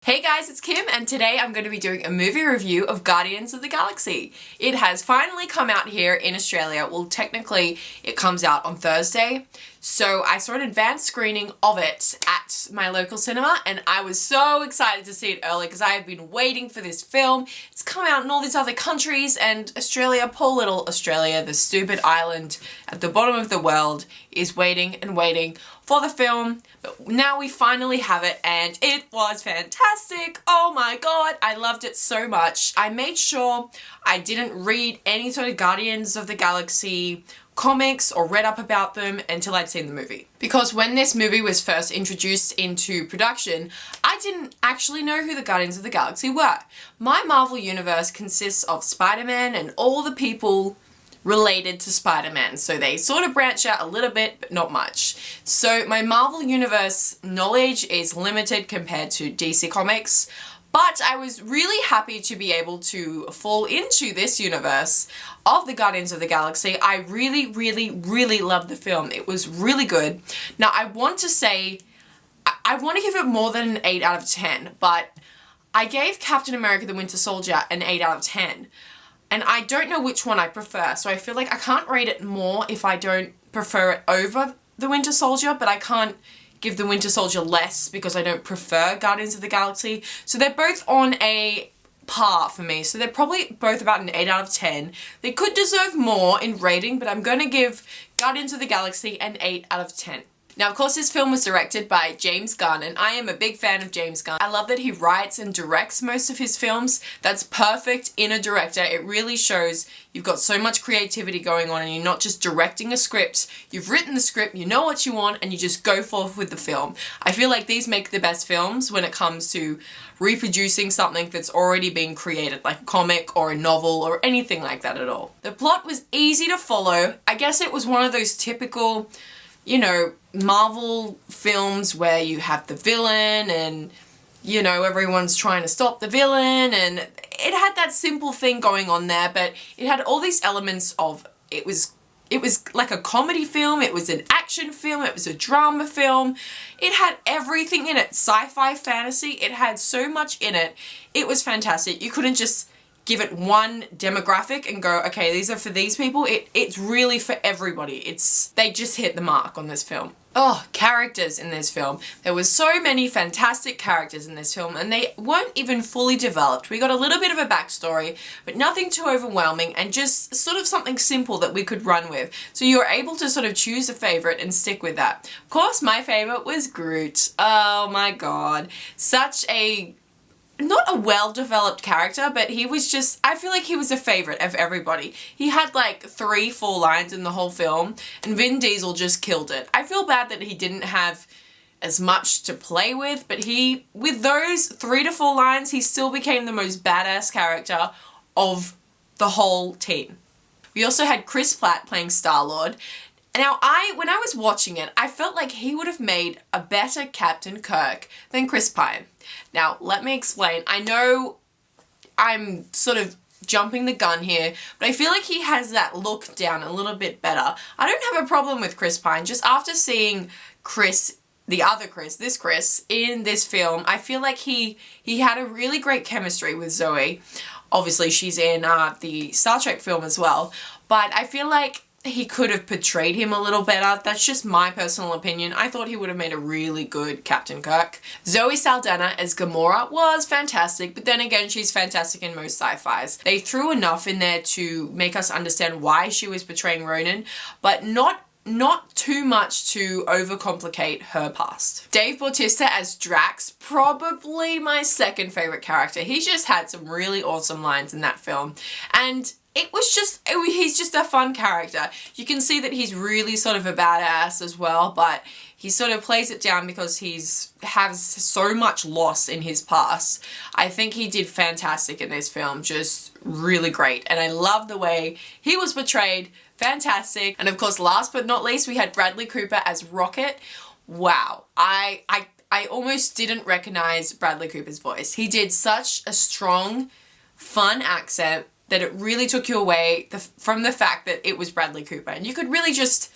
Hey guys, it's Kim, and today I'm going to be doing a movie review of Guardians of the Galaxy. It has finally come out here in Australia. Well, technically it comes out on Thursday. So I saw an advanced screening of it at my local cinema, and I was so excited to see it early because I have been waiting for this film. It's come out in all these other countries, and Australia, poor little Australia, the stupid island at the bottom of the world, is waiting and waiting for the film. But now we finally have it, and it was fantastic. Oh my god, I loved it so much. I made sure I didn't read any sort of Guardians of the Galaxy comics or read up about them until I'd seen the movie. Because when this movie was first introduced into production, I didn't actually know who the Guardians of the Galaxy were. My Marvel universe consists of Spider-Man and all the people related to Spider-Man, so they sort of branch out a little bit, but not much. So my Marvel universe knowledge is limited compared to DC Comics. But I was really happy to be able to fall into this universe of the Guardians of the Galaxy. I really loved the film. It was really good. Now, I want to say, I want to give it more than an 8 out of 10, but I gave Captain America the Winter Soldier an 8 out of 10. And I don't know which one I prefer, so I feel like I can't rate it more if I don't prefer it over the Winter Soldier, but I can't give the Winter Soldier less because I don't prefer Guardians of the Galaxy. So they're both on a par for me. So they're probably both about an 8 out of 10. They could deserve more in rating, but I'm going to give Guardians of the Galaxy an 8 out of 10. Now, of course, this film was directed by James Gunn, and I am a big fan of James Gunn. I love that he writes and directs most of his films. That's perfect in a director. It really shows you've got so much creativity going on and you're not just directing a script. You've written the script, you know what you want, and you just go forth with the film. I feel like these make the best films when it comes to reproducing something that's already been created, like a comic or a novel or anything like that at all. The plot was easy to follow. I guess it was one of those typical, you know, Marvel films where you have the villain and, you know, everyone's trying to stop the villain, and it had that simple thing going on there, but it had all these elements of, it was like a comedy film, it was an action film, it was a drama film, it had everything in it, sci-fi, fantasy, it had so much in it. It was fantastic. You couldn't just give it one demographic and go, okay, these are for these people. It's really for everybody. They just hit the mark on this film. Oh, characters in this film. There was so many fantastic characters in this film, and they weren't even fully developed. We got a little bit of a backstory, but nothing too overwhelming, and just sort of something simple that we could run with. So you were able to sort of choose a favorite and stick with that. Of course, my favorite was Groot. Oh my god. Such a not a well-developed character, but he was just, I feel like he was a favorite of everybody. He had like 3-4 lines in the whole film, and Vin Diesel just killed it. I feel bad that he didn't have as much to play with, but with those 3 to 4 lines, he still became the most badass character of the whole team. We also had Chris Pratt playing Star-Lord. Now, when I was watching it, I felt like he would have made a better Captain Kirk than Chris Pine. Now, let me explain. I know I'm sort of jumping the gun here, but I feel like he has that look down a little bit better. I don't have a problem with Chris Pine. Just after seeing Chris, the other Chris, this Chris, in this film, I feel like he had a really great chemistry with Zoe. Obviously, she's in the Star Trek film as well, but I feel like he could have portrayed him a little better. That's just my personal opinion. I thought he would have made a really good Captain Kirk. Zoe Saldana as Gamora was fantastic, but then again, she's fantastic in most sci-fis. They threw enough in there to make us understand why she was portraying Ronan, but not too much to overcomplicate her past. Dave Bautista as Drax, probably my second favorite character. He just had some really awesome lines in that film, and he's just a fun character. You can see that he's really sort of a badass as well, but he sort of plays it down because has so much loss in his past. I think he did fantastic in this film, just really great. And I love the way he was portrayed, fantastic. And of course, last but not least, we had Bradley Cooper as Rocket. Wow, I almost didn't recognize Bradley Cooper's voice. He did such a strong, fun accent that it really took you away from the fact that it was Bradley Cooper. And you could really just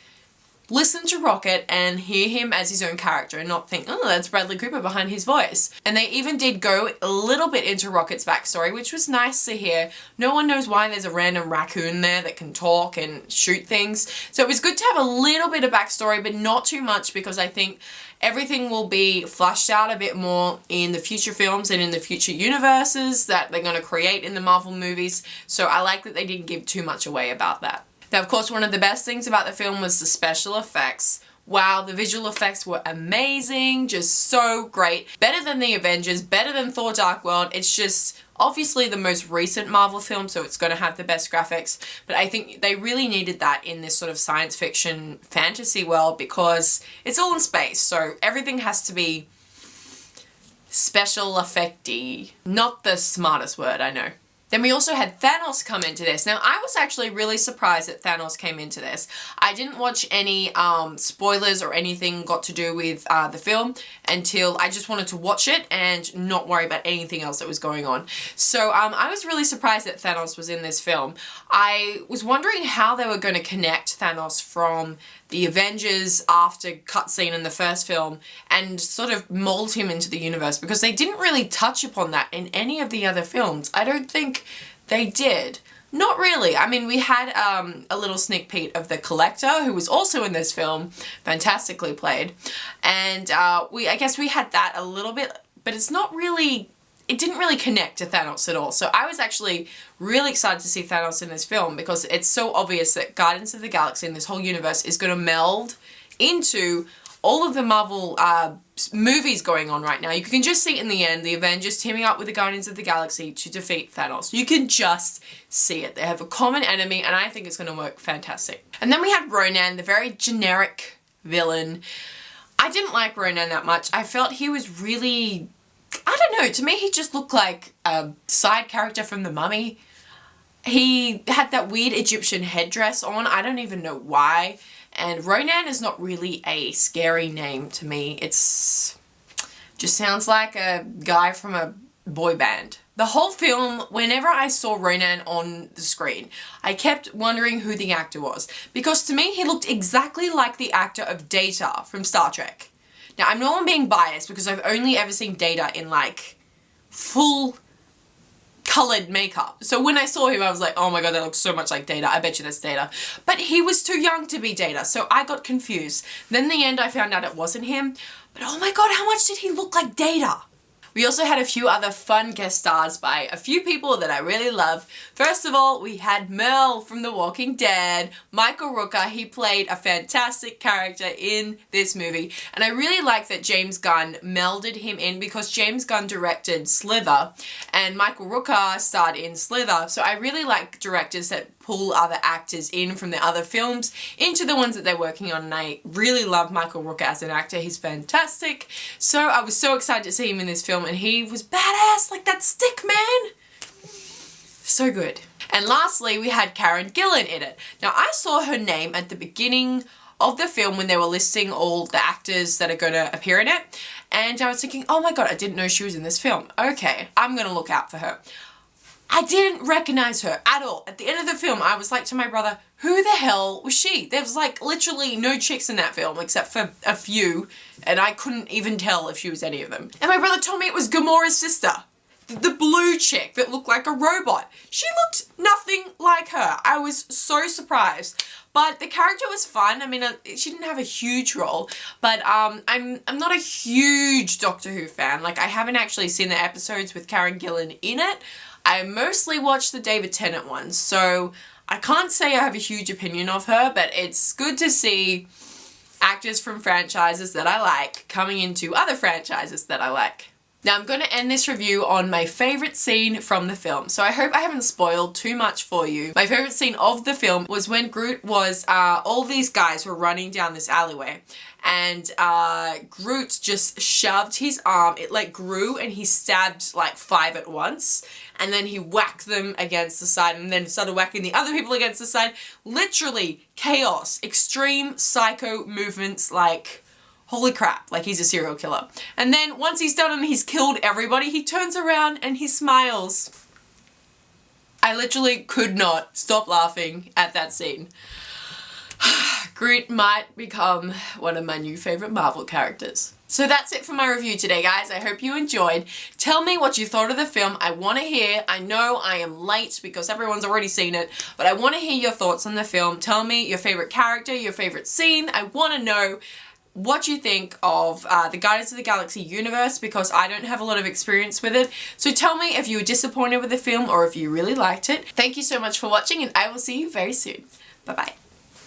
listen to Rocket and hear him as his own character and not think, oh, that's Bradley Cooper behind his voice. And they even did go a little bit into Rocket's backstory, which was nice to hear. No one knows why there's a random raccoon there that can talk and shoot things. So it was good to have a little bit of backstory, but not too much, because I think everything will be flushed out a bit more in the future films and in the future universes that they're going to create in the Marvel movies. So I like that they didn't give too much away about that. Now, of course, one of the best things about the film was the special effects. Wow, the visual effects were amazing, just so great. Better than the Avengers, better than Thor Dark World. It's just obviously the most recent Marvel film, so it's going to have the best graphics. But I think they really needed that in this sort of science fiction fantasy world, because it's all in space, so everything has to be special effecty. Not the smartest word, I know. Then we also had Thanos come into this. Now, I was actually really surprised that Thanos came into this. I didn't watch any spoilers or anything got to do with the film until I just wanted to watch it and not worry about anything else that was going on. So I was really surprised that Thanos was in this film. I was wondering how they were going to connect Thanos from the Avengers after cutscene in the first film and sort of mold him into the universe, because they didn't really touch upon that in any of the other films. I don't think they did. Not really. I mean, we had a little sneak peek of the Collector, who was also in this film, fantastically played, and I guess we had that a little bit, but it's not really, it didn't really connect to Thanos at all. So I was actually really excited to see Thanos in this film, because it's so obvious that Guardians of the Galaxy and this whole universe is going to meld into all of the Marvel movies going on right now. You can just see in the end the Avengers teaming up with the Guardians of the Galaxy to defeat Thanos. You can just see it. They have a common enemy, and I think it's going to work fantastic. And then we had Ronan, the very generic villain. I didn't like Ronan that much. I felt he was really, I don't know, to me he just looked like a side character from The Mummy. He had that weird Egyptian headdress on. I don't even know why. And Ronan is not really a scary name to me. It's just sounds like a guy from a boy band. The whole film, whenever I saw Ronan on the screen, I kept wondering who the actor was, because to me he looked exactly like the actor of Data from Star Trek. Now, I know I'm being biased because I've only ever seen Data in like full colored makeup. So when I saw him, I was like, oh my god, that looks so much like Data. I bet you that's Data. But he was too young to be Data, so I got confused. Then in the end, I found out it wasn't him. But oh my god, how much did he look like Data? We also had a few other fun guest stars by a few people that I really love. First of all, we had Merle from The Walking Dead, Michael Rooker. He played a fantastic character in this movie. And I really like that James Gunn melded him in, because James Gunn directed Slither and Michael Rooker starred in Slither. So I really like directors that pull other actors in from the other films into the ones that they're working on, and I really love Michael Rooker as an actor. He's fantastic. So I was so excited to see him in this film, and he was badass, like that stick man. So good. And lastly, we had Karen Gillan in it. Now, I saw her name at the beginning of the film when they were listing all the actors that are going to appear in it, and I was thinking, oh my god, I didn't know she was in this film. Okay, I'm going to look out for her. I didn't recognize her at all. At the end of the film, I was like to my brother, who the hell was she? There was like literally no chicks in that film except for a few, and I couldn't even tell if she was any of them. And my brother told me it was Gamora's sister, the blue chick that looked like a robot. She looked nothing like her. I was so surprised. But the character was fun. I mean, she didn't have a huge role, but I'm not a huge Doctor Who fan. Like, I haven't actually seen the episodes with Karen Gillan in it. I mostly watch the David Tennant ones, so I can't say I have a huge opinion of her, but it's good to see actors from franchises that I like coming into other franchises that I like. Now, I'm going to end this review on my favourite scene from the film. So I hope I haven't spoiled too much for you. My favourite scene of the film was when Groot was, all these guys were running down this alleyway, and Groot just shoved his arm, it like grew, and he stabbed like 5 at once, and then he whacked them against the side, and then started whacking the other people against the side. Literally chaos, extreme psycho movements, like holy crap, like he's a serial killer. And then once he's done and he's killed everybody, he turns around and he smiles. I literally could not stop laughing at that scene. Groot might become one of my new favorite Marvel characters. So that's it for my review today, guys. I hope you enjoyed. Tell me what you thought of the film. I want to hear. I know I am late because everyone's already seen it, but I want to hear your thoughts on the film. Tell me your favorite character, your favorite scene. I want to know what you think of the Guardians of the Galaxy universe, because I don't have a lot of experience with it. So tell me if you were disappointed with the film or if you really liked it. Thank you so much for watching, and I will see you very soon. Bye-bye.